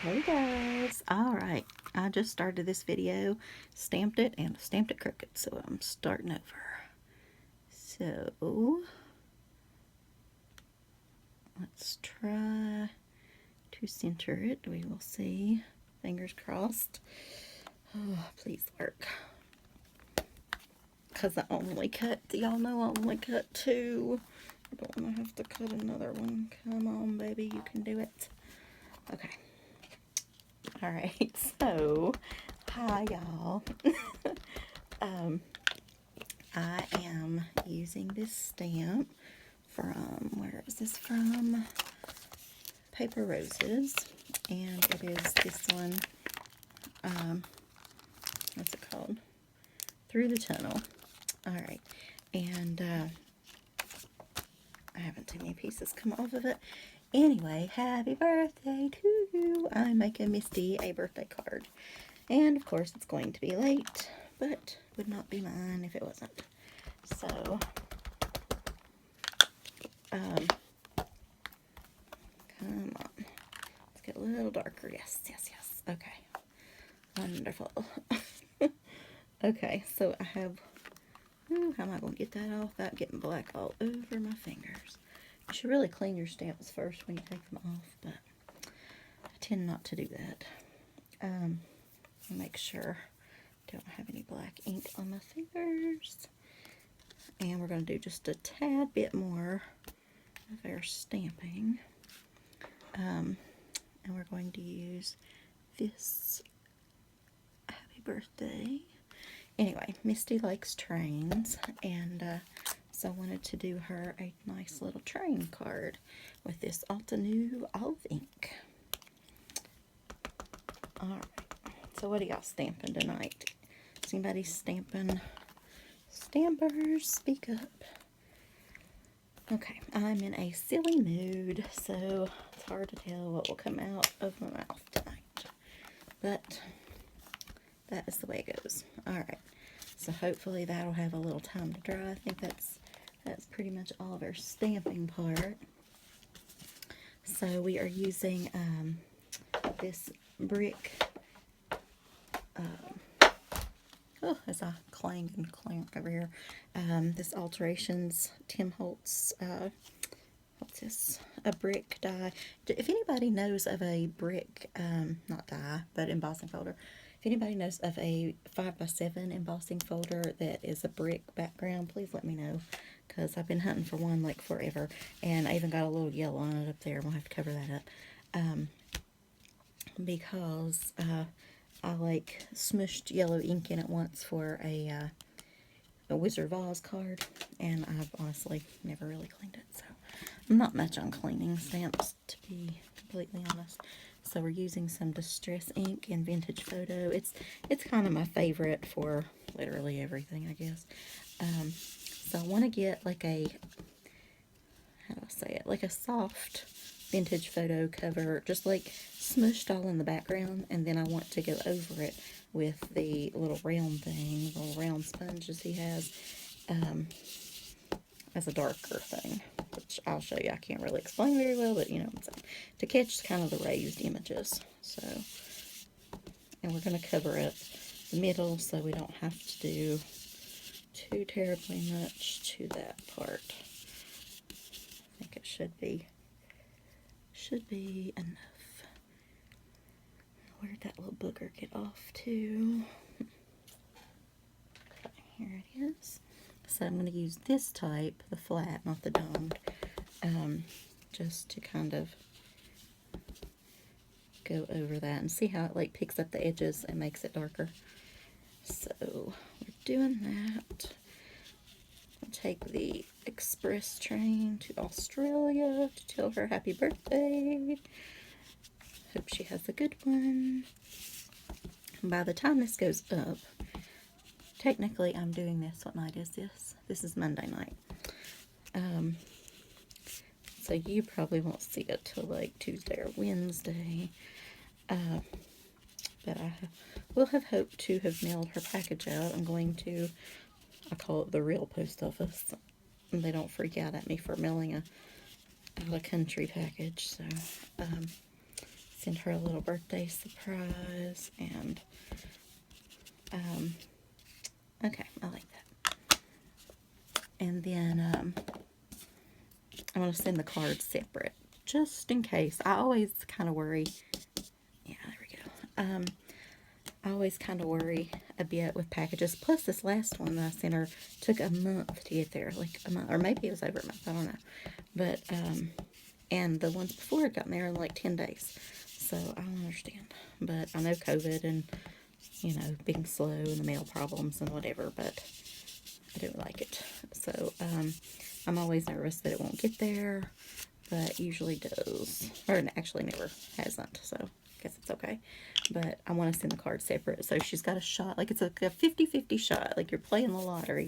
Hey guys, alright, I just started this video, stamped it, and stamped it crooked, so I'm starting over. So, let's try to center it, we will see, fingers crossed. Oh, please work. Because I only cut, y'all know I only cut two. I don't want to have to cut another one. Come on baby, you can do it. Okay. Alright, so, hi y'all. I am using this stamp from, where is this from? Paper Roses, and it is this one, what's it called? Through the Tunnel. Alright, and I haven't too many pieces come off of it. Anyway, happy birthday to you. I'm making Misty a birthday card. And of course it's going to be late, but would not be mine if it wasn't. So, come on. Let's get a little darker. Yes, yes, yes. Okay. Wonderful. Okay, so I have, how am I going to get that off without getting black all over my fingers? You should really clean your stamps first when you take them off, but I tend not to do that. Make sure I don't have any black ink on my fingers. And we're going to do just a tad bit more of our stamping. And we're going to use this happy birthday. Anyway, Misty likes trains, and so I wanted to do her a nice little train card with this Altenew Olive ink. Alright, so what are y'all stamping tonight? Is anybody stamping? Stampers, speak up. Okay, I'm in a silly mood, so it's hard to tell what will come out of my mouth tonight. But that is the way it goes. Alright, so hopefully that'll have a little time to dry. I think that's pretty much all of our stamping part. So we are using this brick, as I clang and clank over here, this Alterations Tim Holtz, what's this, a brick die. If anybody knows of a brick, not die, but embossing folder, if anybody knows of a 5x7 embossing folder that is a brick background, please let me know, because I've been hunting for one like forever, and I even got a little yellow on it up there. We'll have to cover that up, because I like smushed yellow ink in it once for a Wizard of Oz card, and I've honestly never really cleaned it, so I'm not much on cleaning stamps, to be completely honest. So we're using some Distress ink in Vintage Photo. It's kind of my favorite for literally everything, I guess. So I want to get like a, how do I say it, like a soft Vintage Photo cover, just like smushed all in the background, and then I want to go over it with the little round thing, little round sponges he has, as a darker thing, which I'll show you. I can't really explain very well, but you know what I'm saying, to catch kind of the raised images. So, and we're going to cover up the middle so we don't have to do too terribly much to that part. I think it should be enough. Where'd that little booger get off to? Okay, here it is. So I'm going to use this type, the flat, not the domed, just to kind of go over that and see how it like picks up the edges and makes it darker. So we're doing that. I'll take the express train to Australia to tell her happy birthday. Hope she has a good one. By the time this goes up, technically I'm doing this, what night is this? This is Monday night. So you probably won't see it till like Tuesday or Wednesday. But I will have hoped to have mailed her package out. I'm going to, I call it the real post office, and they don't freak out at me for mailing a out of country package. So send her a little birthday surprise, and okay, I like that. And then I'm going to send the cards separate, just in case. I always kind of worry. Yeah, there we go. I always kind of worry a bit with packages. Plus, this last one that I sent her took a month to get there, like a month, or maybe it was over a month. I don't know. But and the ones before got there in like 10 days. So I don't understand. But I know COVID and being slow and the mail problems and whatever. But I do like it. So I'm always nervous that it won't get there, but usually does. Or actually never hasn't. So I guess it's okay. But I want to send the cards separate. So she's got a shot. Like it's a 50-50 shot. Like you're playing the lottery,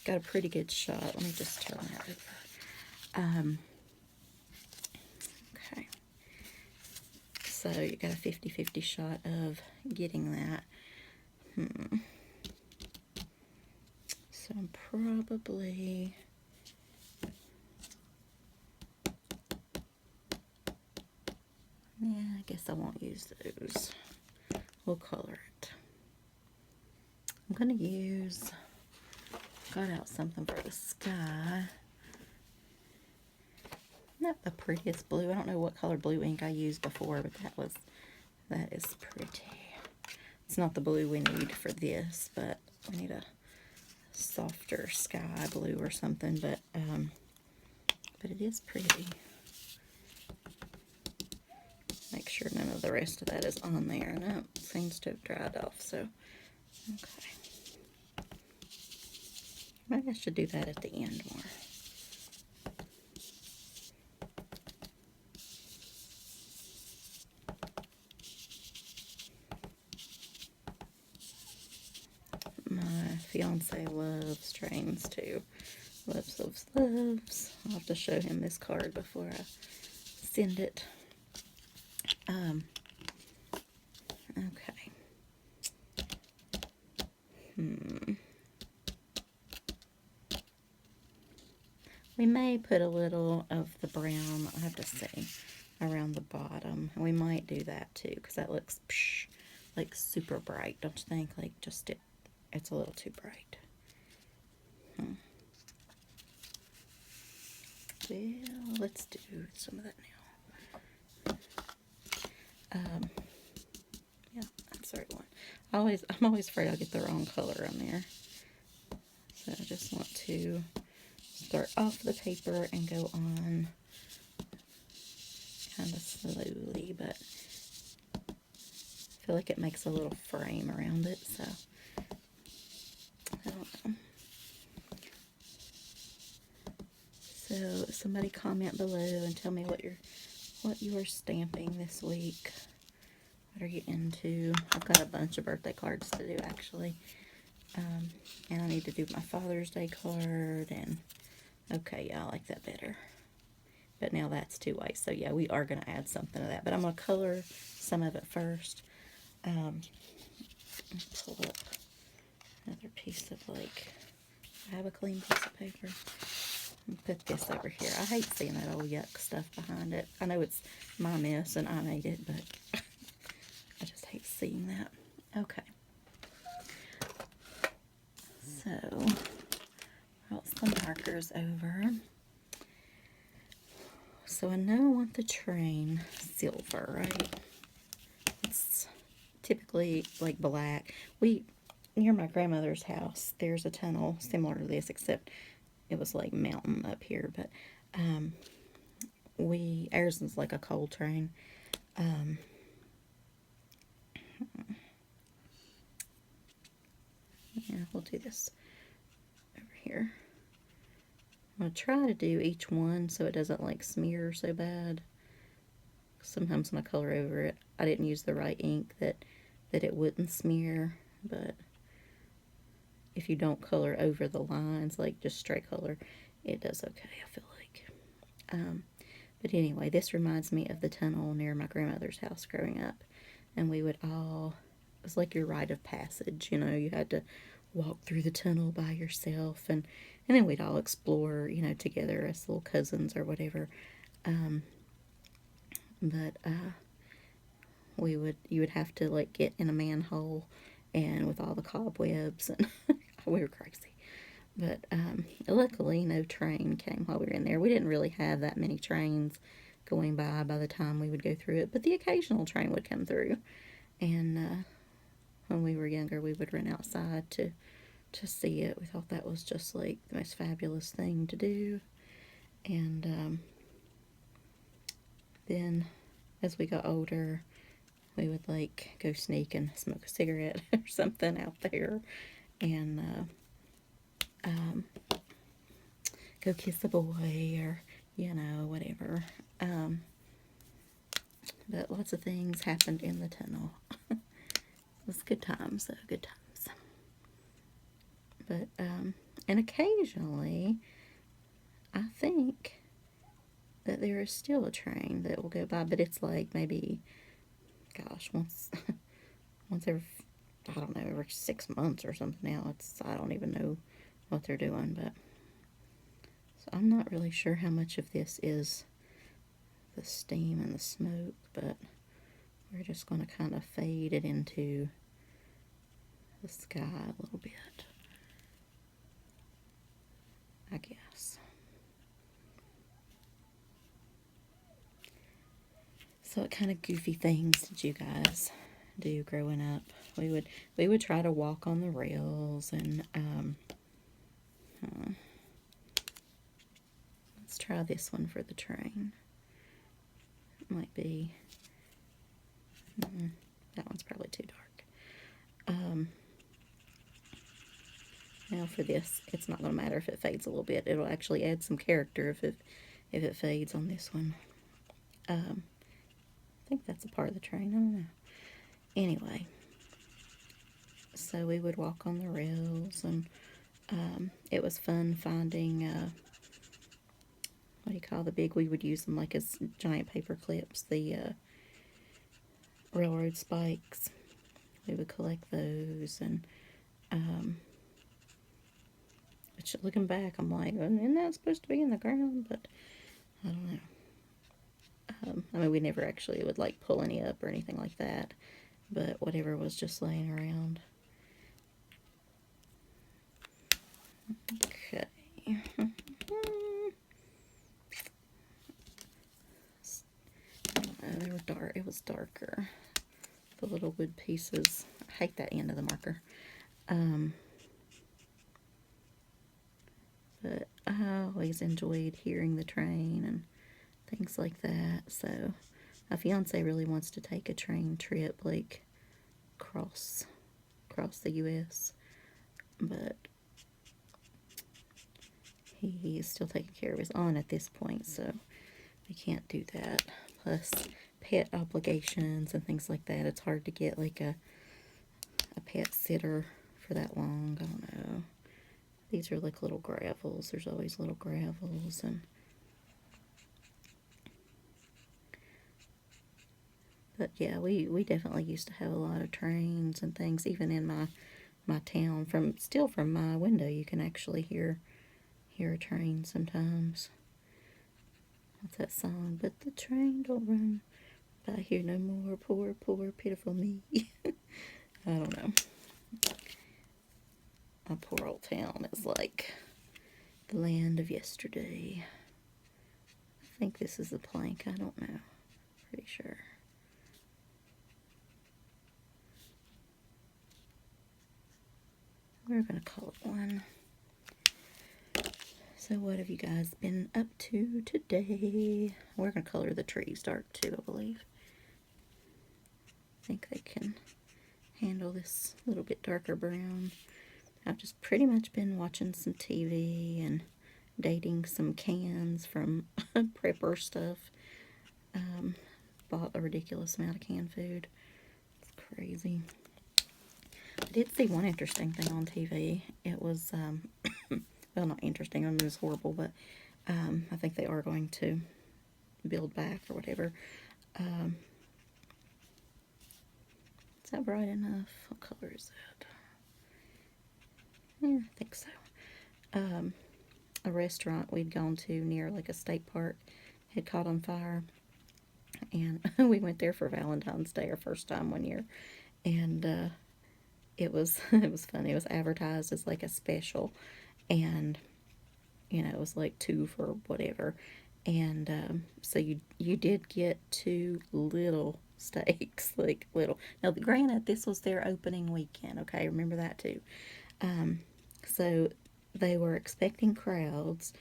Got a pretty good shot. Let me just turn that over. Okay. So you got a 50-50 shot of getting that. So I'm probably... Yeah, I guess I won't use those. We'll color it. I'm going to use... Got out something for the sky. Not the prettiest blue. I don't know what color blue ink I used before, but that is pretty. It's not the blue we need for this, but we need a softer sky blue or something, but it is pretty. Make sure none of the rest of that is on there. No, it seems to have dried off, so okay. Maybe I should do that at the end more. My fiance loves trains too. Loves, loves, loves. I'll have to show him this card before I send it. Okay. We may put a little of the brown, I have to see, around the bottom. We might do that too, because that looks like super bright, don't you think? Like just it's a little too bright. Well, let's do some of that now. Yeah, that's the right one. I'm always afraid I'll get the wrong color on there. So I just want to start off the paper and go on kind of slowly, but I feel like it makes a little frame around it, so I don't know. So somebody comment below and tell me what you're stamping this week. What are you into? I've got a bunch of birthday cards to do actually. And I need to do my Father's Day card, and okay, yeah, I like that better. But now that's two ways, so yeah, we are going to add something to that. But I'm going to color some of it first. Pull up another piece of, like, I have a clean piece of paper. Put this over here. I hate seeing that old yuck stuff behind it. I know it's my mess and I made it, but I just hate seeing that. Okay. So, brought some markers over. So I know I want the train silver, right? It's typically like black. Near my grandmother's house, there's a tunnel similar to this, except it was like mountain up here, but ours is like a coal train. Yeah, we'll do this over here. I'm going to try to do each one so it doesn't like smear so bad. Sometimes when I color over it, I didn't use the right ink that it wouldn't smear, but if you don't color over the lines, like just straight color, it does okay, I feel like. But anyway, this reminds me of the tunnel near my grandmother's house growing up. And we would all, it was like your rite of passage, you had to walk through the tunnel by yourself. And then we'd all explore, together as little cousins or whatever. you would have to like get in a manhole and with all the cobwebs and we were crazy. But luckily no train came while we were in there. We didn't really have that many trains going by the time we would go through it, but the occasional train would come through. And when we were younger, we would run outside to see it. We thought that was just like the most fabulous thing to do. And then as we got older, we would like go sneak and smoke a cigarette or something out there, and go kiss a boy, or whatever. But lots of things happened in the tunnel. It was good times, though, good times. But and occasionally I think that there is still a train that will go by, but it's like maybe, gosh, once every, I don't know, every 6 months or something now. I don't even know what they're doing, but so I'm not really sure how much of this is the steam and the smoke, but we're just going to kind of fade it into the sky a little bit, I guess. So what kind of goofy things did you guys do growing up? We would try to walk on the rails, and let's try this one for the train. It might be, that one's probably too dark. Now for this, it's not going to matter if it fades a little bit. It'll actually add some character if it fades on this one. I think that's a part of the train. I don't know. Anyway, so we would walk on the rails, and it was fun finding, what do you call the big, we would use them like as giant paper clips, the railroad spikes. We would collect those, and which looking back, I'm like, isn't that supposed to be in the ground? But I don't know. I mean, we never actually would like pull any up or anything like that, but whatever was just laying around. Okay. They were dark. It was darker. The little wood pieces. I hate that end of the marker. But I always enjoyed hearing the train and things like that. So my fiance really wants to take a train trip, like across the U.S., but he is still taking care of his aunt at this point, so we can't do that. Plus pet obligations and things like that. It's hard to get like a pet sitter for that long. I don't know. These are like little gravels. There's always little gravels. But yeah, we definitely used to have a lot of trains and things, even in my town. From my window, you can actually hear a train sometimes. What's that song? But the train don't run by here no more. Poor, poor, pitiful me. I don't know. My poor old town is like the land of yesterday. I think this is the plank. I don't know. Pretty sure. We're going to call it 1. So what have you guys been up to today? We're going to color the trees dark too, I believe. I think they can handle this little bit darker brown. I've just pretty much been watching some TV and dating some cans from Prepper stuff. Bought a ridiculous amount of canned food. It's crazy. I did see one interesting thing on TV. It was, well, not interesting, I mean, it was horrible, but I think they are going to build back or whatever. Is that bright enough? What color is that? Yeah, I think so. A restaurant we'd gone to near like a state park had caught on fire, And we went there for Valentine's Day, our first time one year. And it was it was funny. It was advertised as like a special, and it was like two for whatever. And so you did get two little steaks, like little. Now, granted, this was their opening weekend. Okay, remember that too. So they were expecting crowds,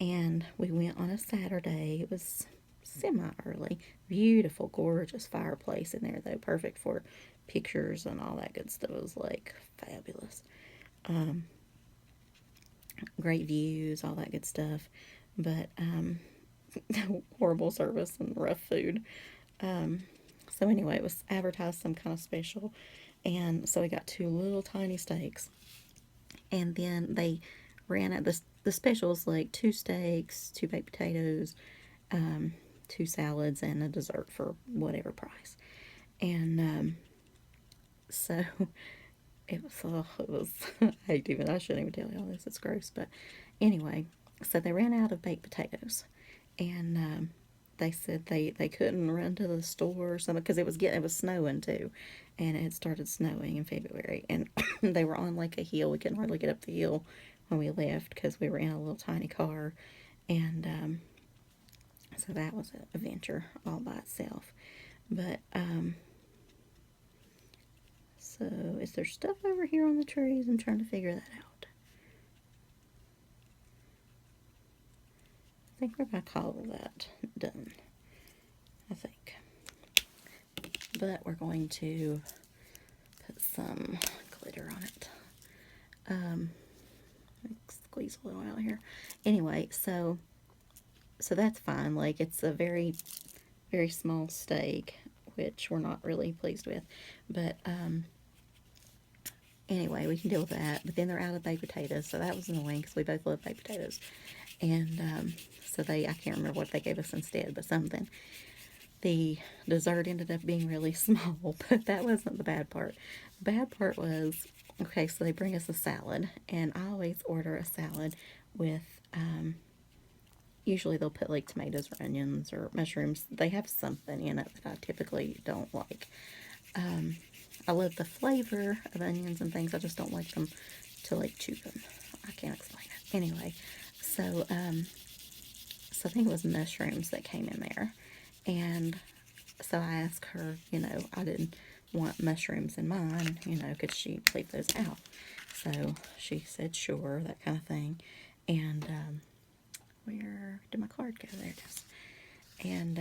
and we went on a Saturday. It was semi early. Beautiful, gorgeous fireplace in there, though. Perfect for pictures and all that good stuff. It was like fabulous. Great views, all that good stuff. But horrible service and rough food. So anyway, it was advertised some kind of special. And so we got two little tiny steaks. And then they ran out the specials like two steaks, two baked potatoes, two salads, and a dessert for whatever price. And so it was I shouldn't even tell you all this, it's gross. But anyway, so they ran out of baked potatoes, and they said they couldn't run to the store or something because it was snowing too, and it had started snowing in February, and they were on like a hill. We couldn't hardly get up the hill when we left because we were in a little tiny car, and so that was an adventure all by itself. But so is there stuff over here on the trees? I'm trying to figure that out. I think we're going to call that done. I think. But we're going to put some glitter on it. Squeeze a little out here. Anyway, so that's fine. Like, it's a very, very small steak, which we're not really pleased with. But anyway, we can deal with that. But then they're out of baked potatoes, so that was annoying because we both love baked potatoes. And so I can't remember what they gave us instead, but something. The dessert ended up being really small, but that wasn't the bad part. The bad part was, okay, so they bring us a salad, and I always order a salad with, usually they'll put like tomatoes or onions or mushrooms. They have something in it that I typically don't like. I love the flavor of onions and things. I just don't like them to like chew them. I can't explain it. Anyway, so I think it was mushrooms that came in there. And so I asked her, I didn't want mushrooms in mine, could she leave those out? So she said, sure, that kind of thing. And where did my card go? There it is. And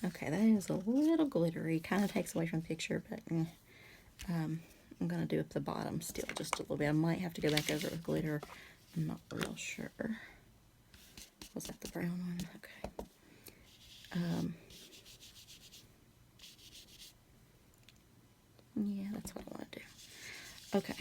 okay, that is a little glittery. Kind of takes away from the picture, but I'm going to do up the bottom still just a little bit. I might have to go back over it with glitter. I'm not real sure. Was that the brown one? Okay. Yeah, that's what I want to do. Okay.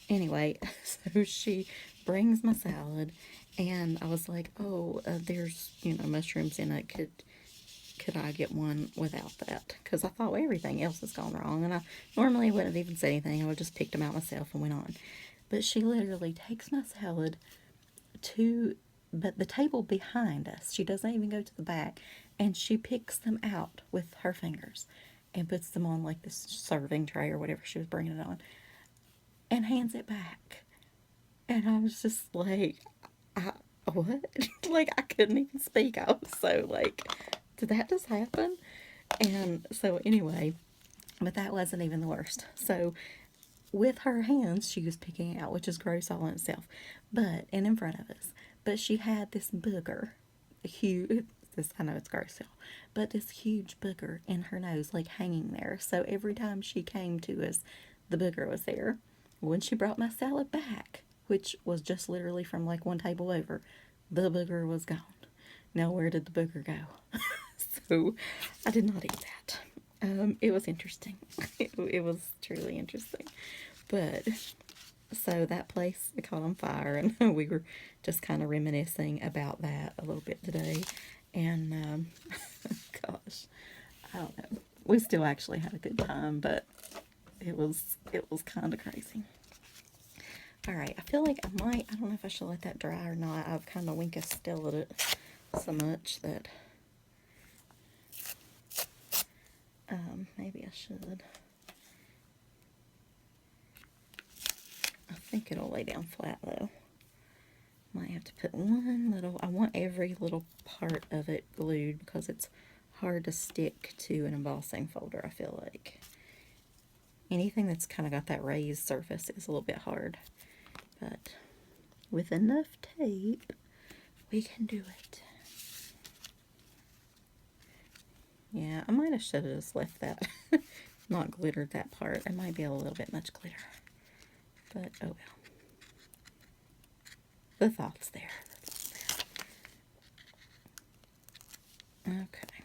Anyway, so she brings my salad, and I was like, oh, there's, mushrooms in it. Could I get one without that? Because I thought, well, everything else has gone wrong, and I normally wouldn't have even said anything. I would have just picked them out myself and went on. But she literally takes my salad but the table behind us, she doesn't even go to the back, and she picks them out with her fingers and puts them on like this serving tray or whatever she was bringing it on, and hands it back. And I was just like, what? Like, I couldn't even speak. I was so like, did that just happen? And so anyway, but that wasn't even the worst. So with her hands, she was picking it out, which is gross all in itself. And in front of us. But she had this booger, I know it's gross still, but this huge booger in her nose, like hanging there. So every time she came to us, the booger was there. When she brought my salad back, which was just literally from like one table over, the booger was gone. Now, where did the booger go? So I did not eat that. It was interesting. It was truly interesting. But so that place caught on fire, and we were just kind of reminiscing about that a little bit today. And gosh, I don't know. We still actually had a good time, but it was kind of crazy. All right, I feel like I don't know if I should let that dry or not. I've kind of Wink-a-Stella'd it so much that Maybe I should. I think it'll lay down flat though. Might have to put one little, I want every little part of it glued because it's hard to stick to an embossing folder, I feel like. Anything that's kind of got that raised surface is a little bit hard. But with enough tape, we can do it. Yeah, I might have should have just left that, not glittered that part. It might be a little bit much glitter. But oh well. The thought's there. The thought's there. Okay.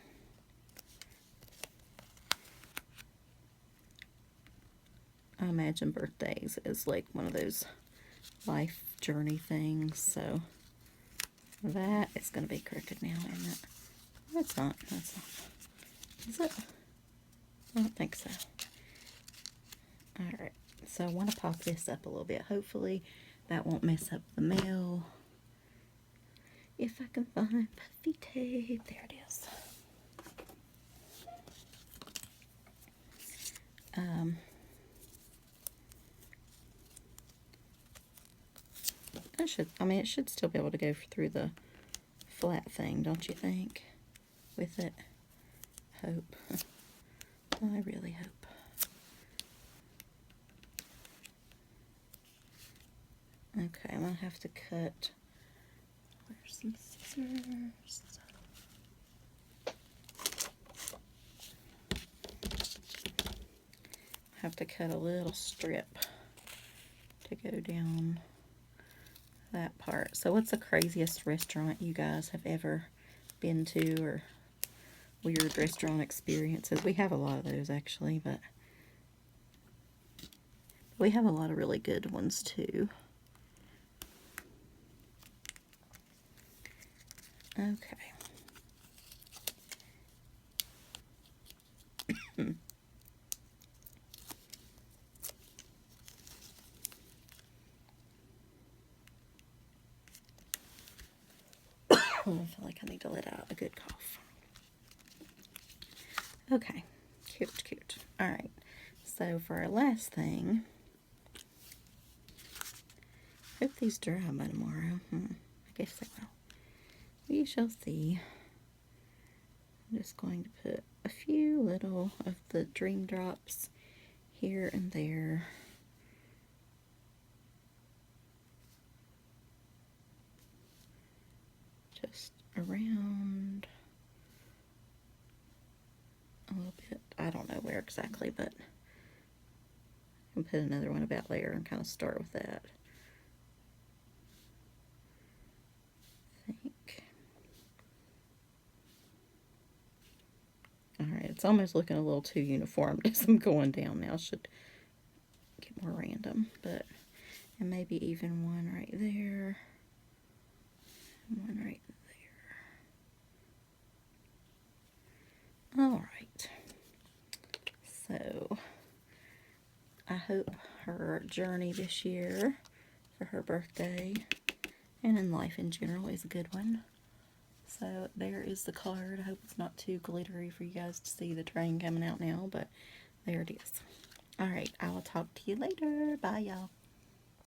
I imagine birthdays is like one of those life journey things, so that is going to be crooked now, isn't it? No, it's not. That's not. Is it? I don't think so. Alright, so I want to pop this up a little bit. Hopefully that won't mess up the mail. If I can find puffy tape. There it is. It should still be able to go through the flat thing, don't you think? With it. Hope. I really hope. Okay, I'm going to have to cut. Where's some scissors? Have to cut a little strip to go down that part. So what's the craziest restaurant you guys have ever been to, or weird restaurant experiences? We have a lot of those actually, but we have a lot of really good ones too. Okay. I feel like I need to let out a good cough. Okay, cute, cute. Alright, so for our last thing, hope these dry by tomorrow. I guess they will. We shall see. I'm just going to put a few little of the Dream Drops here and there. Just around a little bit. I don't know where exactly, but I can put another one about there and kind of start with that. I think. Alright, it's almost looking a little too uniform as I'm going down now. I should get more random, but, and maybe even one right there. One right there. Alright. So, I hope her journey this year for her birthday and in life in general is a good one. So, there is the card. I hope it's not too glittery for you guys to see the train coming out now, but there it is. Alright, I will talk to you later. Bye, y'all.